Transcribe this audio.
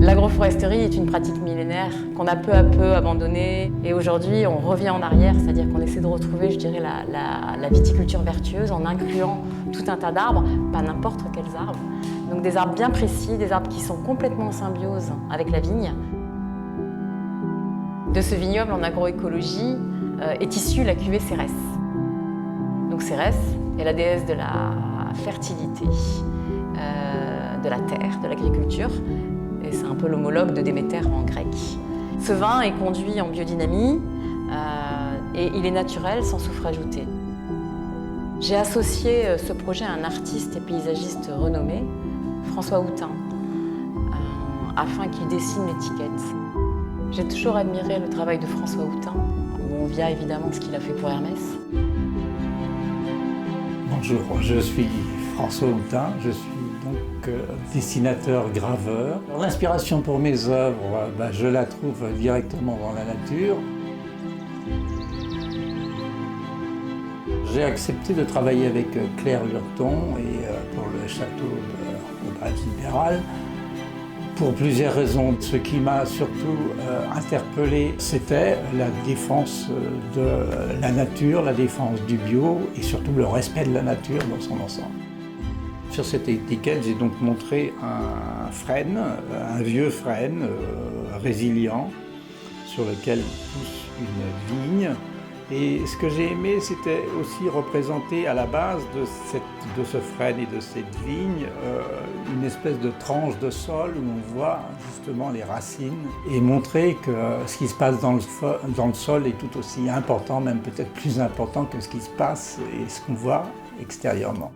L'agroforesterie est une pratique millénaire qu'on a peu à peu abandonnée et aujourd'hui on revient en arrière, c'est-à-dire qu'on essaie de retrouver, je dirais, la viticulture vertueuse en incluant tout un tas d'arbres, pas n'importe quels arbres. Donc des arbres bien précis, des arbres qui sont complètement en symbiose avec la vigne. De ce vignoble en agroécologie est issue la cuvée Cérès. Donc Cérès est la déesse de la fertilité, de la terre, de l'agriculture. Et c'est un peu l'homologue de Déméter en grec. Ce vin est conduit en biodynamie et il est naturel, sans soufre ajouté. J'ai associé ce projet à un artiste et paysagiste renommé, François Houtin, afin qu'il dessine l'étiquette. J'ai toujours admiré le travail de François Houtin, via évidemment ce qu'il a fait pour Hermès. Bonjour, je suis François Houtin, je suis donc dessinateur-graveur. L'inspiration pour mes œuvres, je la trouve directement dans la nature. J'ai accepté de travailler avec Claire Lurton et pour le château de Bâle-Libéral pour plusieurs raisons. Ce qui m'a surtout interpellé, c'était la défense de la nature, la défense du bio et surtout le respect de la nature dans son ensemble. Sur cette étiquette, j'ai donc montré un frêne, un vieux frêne résilient sur lequel pousse une vigne. Et ce que j'ai aimé, c'était aussi représenter à la base de ce frêne et de cette vigne une espèce de tranche de sol où on voit justement les racines et montrer que ce qui se passe dans le sol est tout aussi important, même peut-être plus important que ce qui se passe et ce qu'on voit extérieurement.